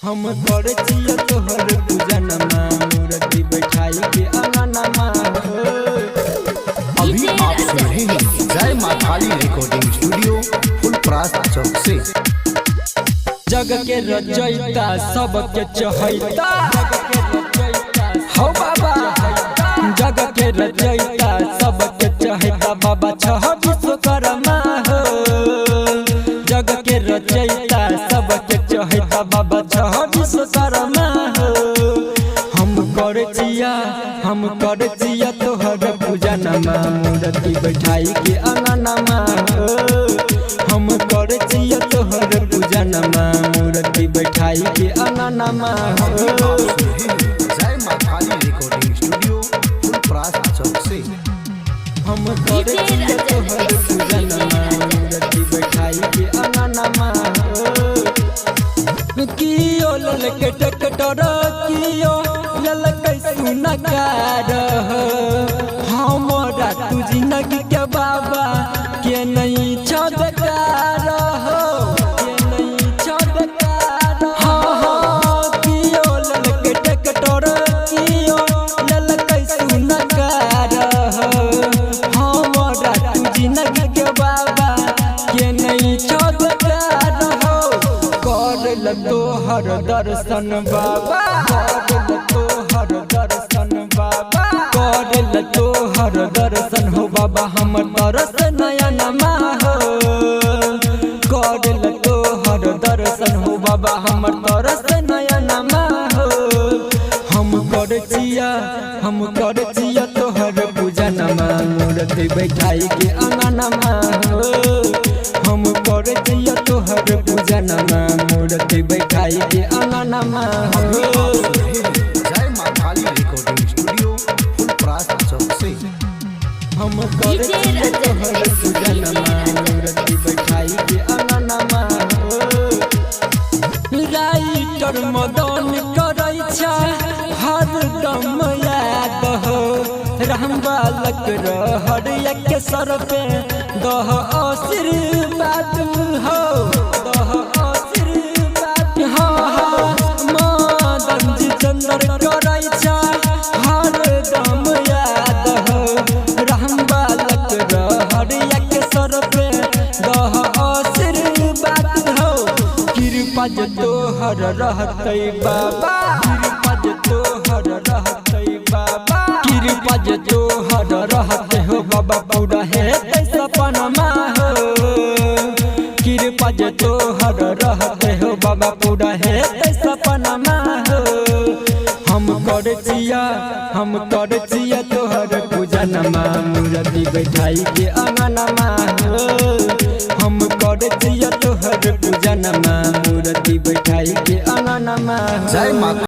हम करे छिए तोहर पूजनमा मूर्ति बैठाई के अंगनमा। अभी आप सुन रहे हैं जय मां काली रिकॉर्डिंग स्टूडियो फुलपरास चौक से। जग के रचयिता सबके चहैता हो बाबा, जग के रचयिता सबके चहैता बाबा छह विश्वकर्मा हो। जग के रचयिता सबके चहैता बाबा छह विश्वकर्मा हो। हम करे छिया तोहर पूजनमा मूर्ति बैठाई के अंगनमा हो। हम करे छिए तोहर पूजनमा मूर्ति बैठाई के अंगनमा हो। जय मां काली रिकॉर्डिंग स्टूडियो फुलपरास चौक से। हम करे छिए तोहर पूजनमा मूर्ति बैठाई के अंगनमा हो। कियो ललके टकटर कियो ललके सुनकार हो। हमरा तू जिंदगी के बाबा के नहीं छदकार हो, के नहीं छदकार हो। कियो ललके टकटर कियो ललके सुनकार हो। हमरा तू जिंदगी के बाबा के नहीं छदकार हो। कर तोहर दर्शन बाबा, कर तोहर दर्शन बाबा, कर तोहर दर्शन हो बाबा हमर तरस नयनमा हो। कर तोहर दर्शन हो बाबा हमर तरस नयनमा हो। हम कर छिया तोहर पूजनमा मूर्ति बैठाई के अंगनमा हो। हम कर छिया तोहर पूजनमा मूर्ति बैठाई के अंगनमा हो। जय मां काली रिकॉर्डिंग स्टूडियो फुलपरास चौक से। हम कर छिए तोहर पूजनमा मूर्ति बैठाई के अंगनमा हो। राइटर मदन करै छै हरदम याद हो। राम बालक रहर एक सर पे दह आशीर्वाद हो, दह आशीर्वाद हो। मदन जी चंद्र करै छै हरदम याद हो। राम बालक रहर एक सर पे दह आशीर्वाद हो। कृपा जे तोहर रहतै बाबा, कृपा जे तोहर रहतै बाबा, कृपा जे तोहर रहतै हो बाबा पूरा हेतै सपनमा हो। कृपा जे तोहर रहतै हो बाबा पूरा हेतै सपनमा हो। हम कर छिए तोहर पूजनमा मूर्ति बैठाई के अंगनमा हो। हम कर छिए तोहर पूजनमा मूर्ति बैठाई के अंगनमा हो। जय मां